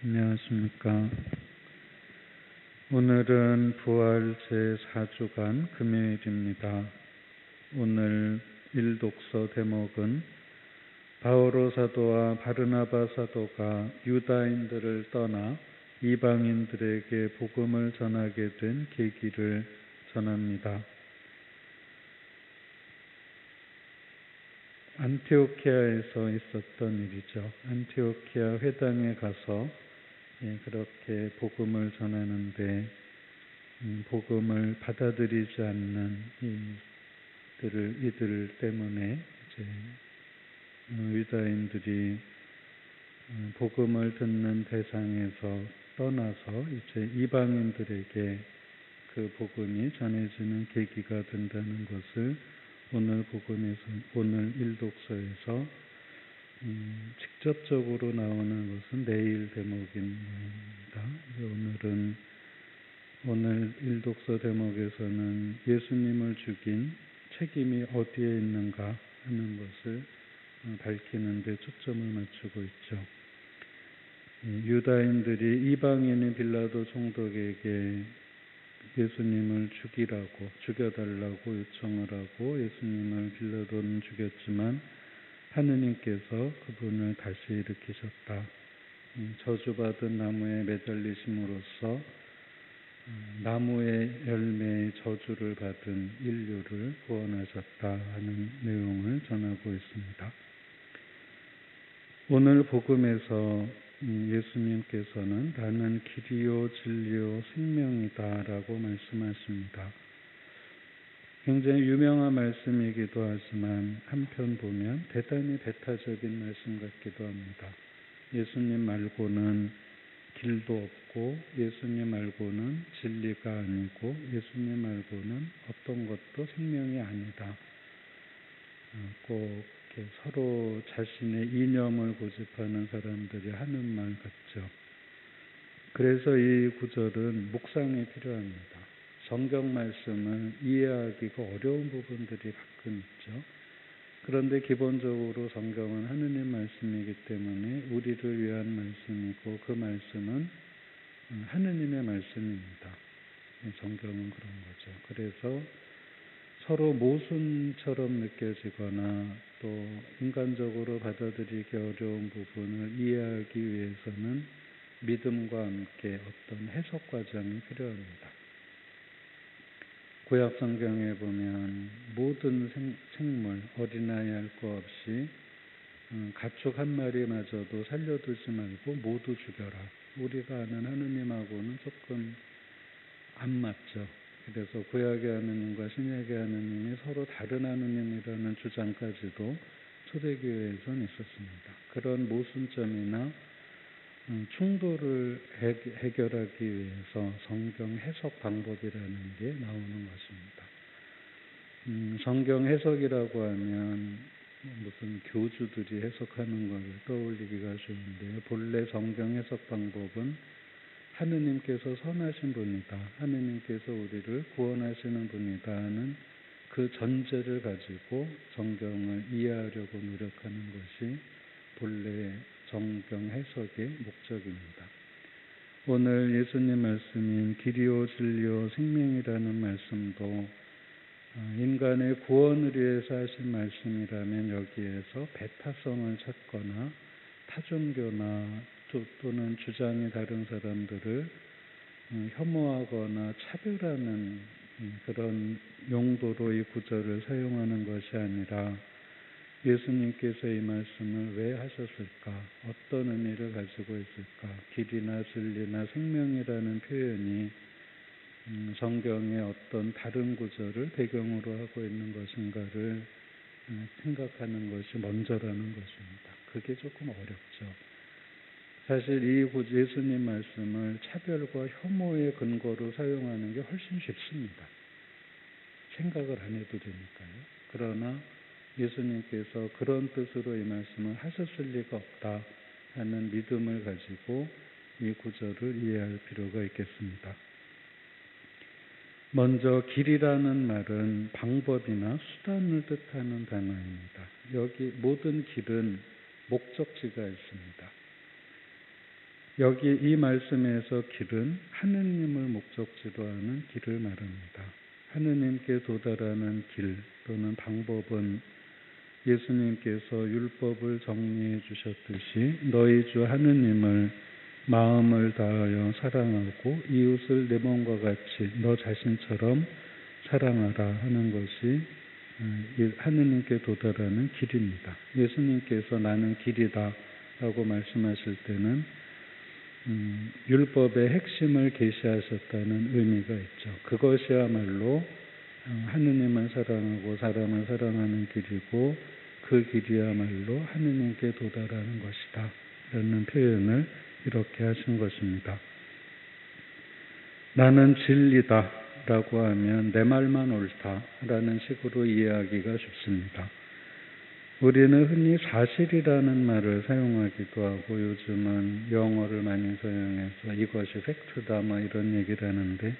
안녕하십니까. 오늘은 부활 제4주간 금요일입니다. 오늘 일독서 대목은 바오로 사도와 바르나바 사도가 유다인들을 떠나 이방인들에게 복음을 전하게 된 계기를 전합니다. 안티오키아에서 있었던 일이죠. 안티오키아 회당에 가서 그렇게 복음을 전하는데 복음을 받아들이지 않는 이들 때문에 이제 유다인들이 복음을 듣는 대상에서 떠나서 이제 이방인들에게 그 복음이 전해지는 계기가 된다는 것을 오늘 오늘 일독서에서 직접적으로 나오는 것은 내일 대목입니다. 오늘 일독서 대목에서는 예수님을 죽인 책임이 어디에 있는가 하는 것을 밝히는 데 초점을 맞추고 있죠. 유다인들이 이방인인 빌라도 총독에게 예수님을 죽여달라고 요청을 하고 예수님을 빌라도는 죽였지만 하느님께서 그분을 다시 일으키셨다. 저주받은 나무에 매달리심으로써 나무의 열매의 저주를 받은 인류를 구원하셨다 하는 내용을 전하고 있습니다. 오늘 복음에서 예수님께서는 나는 길이요 진리요 생명이다 라고 말씀하십니다. 굉장히 유명한 말씀이기도 하지만 한편 보면 대단히 배타적인 말씀 같기도 합니다. 예수님 말고는 길도 없고 예수님 말고는 진리가 아니고 예수님 말고는 어떤 것도 생명이 아니다. 꼭 이렇게 서로 자신의 이념을 고집하는 사람들이 하는 말 같죠. 그래서 이 구절은 묵상이 필요합니다. 성경 말씀을 이해하기가 어려운 부분들이 가끔 있죠. 그런데 기본적으로 성경은 하느님 말씀이기 때문에 우리를 위한 말씀이고 그 말씀은 하느님의 말씀입니다. 성경은 그런 거죠. 그래서 서로 모순처럼 느껴지거나 또 인간적으로 받아들이기 어려운 부분을 이해하기 위해서는 믿음과 함께 어떤 해석 과정이 필요합니다. 구약 성경에 보면 모든 생물, 어린아이 할 것 없이 가축 한 마리마저도 살려두지 말고 모두 죽여라. 우리가 아는 하느님하고는 조금 안 맞죠. 그래서 구약의 하느님과 신약의 하느님이 서로 다른 하느님이라는 주장까지도 초대교회에서는 있었습니다. 그런 모순점이나 충돌을 해결하기 위해서 성경 해석 방법이라는 게 나오는 것입니다. 성경 해석이라고 하면 무슨 교주들이 해석하는 걸 떠올리기가 좋은데요. 본래 성경 해석 방법은 하느님께서 선하신 분이다. 하느님께서 우리를 구원하시는 분이다 하는 그 전제를 가지고 성경을 이해하려고 노력하는 것이 본래 성경 해석의 목적입니다. 오늘 예수님 말씀인 길이요 진리요 생명이라는 말씀도 인간의 구원을 위해서 하신 말씀이라면 여기에서 배타성을 찾거나 타종교나 또는 주장이 다른 사람들을 혐오하거나 차별하는 그런 용도로 이 구절을 사용하는 것이 아니라 예수님께서 이 말씀을 왜 하셨을까? 어떤 의미를 가지고 있을까? 길이나 진리나 생명이라는 표현이 성경의 어떤 다른 구절을 배경으로 하고 있는 것인가를 생각하는 것이 먼저라는 것입니다. 그게 조금 어렵죠. 사실 이 예수님 말씀을 차별과 혐오의 근거로 사용하는 게 훨씬 쉽습니다. 생각을 안 해도 되니까요. 그러나 예수님께서 그런 뜻으로 이 말씀을 하셨을 리가 없다 하는 믿음을 가지고 이 구절을 이해할 필요가 있겠습니다. 먼저 길이라는 말은 방법이나 수단을 뜻하는 단어입니다. 여기 모든 길은 목적지가 있습니다. 여기 이 말씀에서 길은 하느님을 목적지로 하는 길을 말합니다. 하느님께 도달하는 길 또는 방법은 예수님께서 율법을 정리해 주셨듯이 너희 주 하느님을 마음을 다하여 사랑하고 이웃을 내 몸과 같이 너 자신처럼 사랑하라 하는 것이 하느님께 도달하는 길입니다. 예수님께서 나는 길이다 라고 말씀하실 때는 율법의 핵심을 계시하셨다는 의미가 있죠. 그것이야말로 하느님을 사랑하고 사람을 사랑하는 길이고 그 길이야말로 하느님께 도달하는 것이다 라는 표현을 이렇게 하신 것입니다. 나는 진리다 라고 하면 내 말만 옳다 라는 식으로 이해하기가 쉽습니다. 우리는 흔히 사실이라는 말을 사용하기도 하고 요즘은 영어를 많이 사용해서 이것이 팩트다 뭐 이런 얘기를 하는데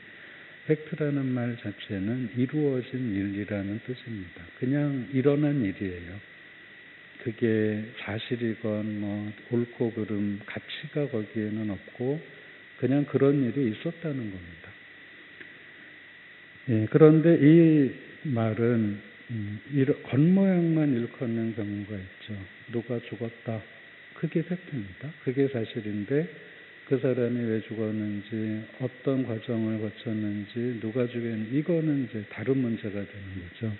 팩트라는 말 자체는 이루어진 일이라는 뜻입니다. 그냥 일어난 일이에요. 그게 사실이건 뭐 옳고 그름 가치가 거기에는 없고 그냥 그런 일이 있었다는 겁니다. 그런데 이 말은 겉모양만 일컫는 경우가 있죠. 누가 죽었다. 그게 팩트입니다. 그게 사실인데 그 사람이 왜 죽었는지 어떤 과정을 거쳤는지 누가 죽였는지 이거는 이제 다른 문제가 되는 거죠.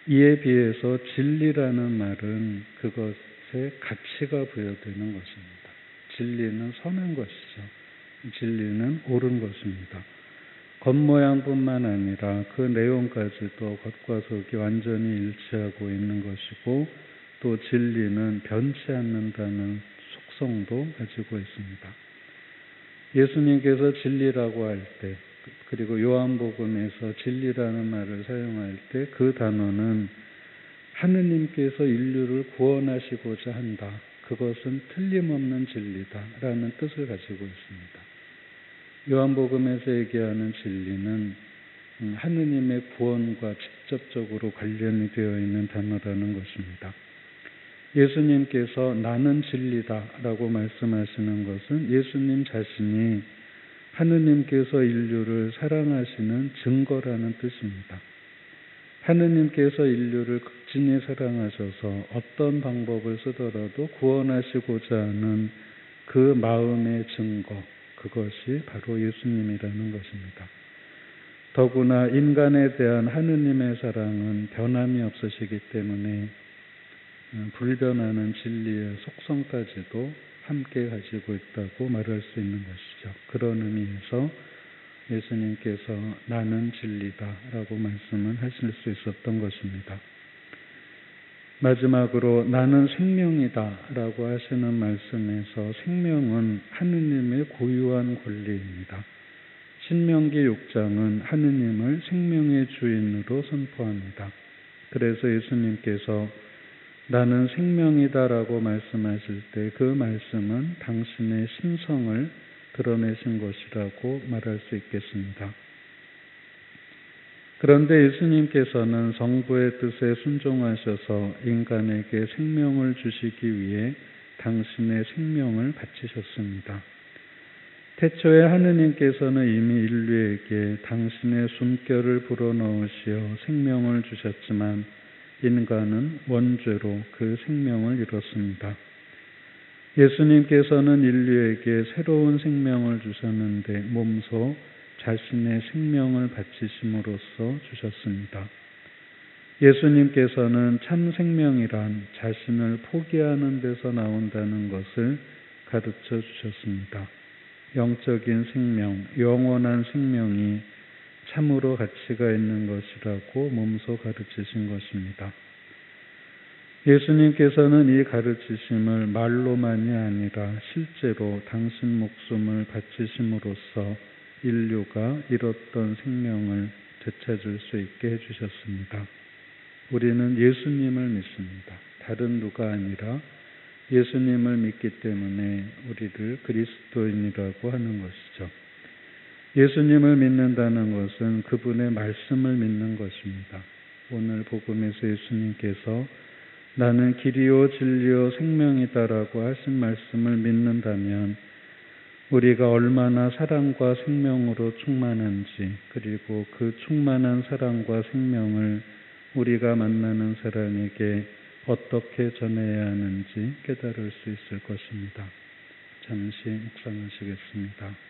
이에 비해서 진리라는 말은 그것에 가치가 부여되는 것입니다. 진리는 선한 것이죠. 진리는 옳은 것입니다. 겉모양뿐만 아니라 그 내용까지도 겉과 속이 완전히 일치하고 있는 것이고 또 진리는 변치 않는다는 속성도 가지고 있습니다. 예수님께서 진리라고 할 때 그리고 요한복음에서 진리라는 말을 사용할 때 그 단어는 하느님께서 인류를 구원하시고자 한다. 그것은 틀림없는 진리다라는 뜻을 가지고 있습니다. 요한복음에서 얘기하는 진리는 하느님의 구원과 직접적으로 관련이 되어 있는 단어라는 것입니다. 예수님께서 나는 진리다라고 말씀하시는 것은 예수님 자신이 하느님께서 인류를 사랑하시는 증거라는 뜻입니다. 하느님께서 인류를 극진히 사랑하셔서 어떤 방법을 쓰더라도 구원하시고자 하는 그 마음의 증거, 그것이 바로 예수님이라는 것입니다. 더구나 인간에 대한 하느님의 사랑은 변함이 없으시기 때문에 불변하는 진리의 속성까지도 함께 가지고 있다고 말할 수 있는 것이죠. 그런 의미에서 예수님께서 나는 진리다 라고 말씀을 하실 수 있었던 것입니다. 마지막으로 나는 생명이다 라고 하시는 말씀에서 생명은 하느님의 고유한 권리입니다. 신명기 6장은 하느님을 생명의 주인으로 선포합니다. 그래서 예수님께서 나는 생명이다 라고 말씀하실 때 그 말씀은 당신의 신성을 드러내신 것이라고 말할 수 있겠습니다. 그런데 예수님께서는 성부의 뜻에 순종하셔서 인간에게 생명을 주시기 위해 당신의 생명을 바치셨습니다. 태초에 하느님께서는 이미 인류에게 당신의 숨결을 불어넣으시어 생명을 주셨지만 인간은 원죄로 그 생명을 잃었습니다. 예수님께서는 인류에게 새로운 생명을 주셨는데 몸소 자신의 생명을 바치심으로써 주셨습니다. 예수님께서는 참 생명이란 자신을 포기하는 데서 나온다는 것을 가르쳐 주셨습니다. 영적인 생명, 영원한 생명이 참으로 가치가 있는 것이라고 몸소 가르치신 것입니다. 예수님께서는 이 가르치심을 말로만이 아니라 실제로 당신 목숨을 바치심으로써 인류가 잃었던 생명을 되찾을 수 있게 해주셨습니다. 우리는 예수님을 믿습니다. 다른 누가 아니라 예수님을 믿기 때문에 우리를 그리스도인이라고 하는 것이죠. 예수님을 믿는다는 것은 그분의 말씀을 믿는 것입니다. 오늘 복음에서 예수님께서 나는 길이요 진리요 생명이다라고 하신 말씀을 믿는다면 우리가 얼마나 사랑과 생명으로 충만한지, 그리고 그 충만한 사랑과 생명을 우리가 만나는 사람에게 어떻게 전해야 하는지 깨달을 수 있을 것입니다. 잠시 묵상하시겠습니다.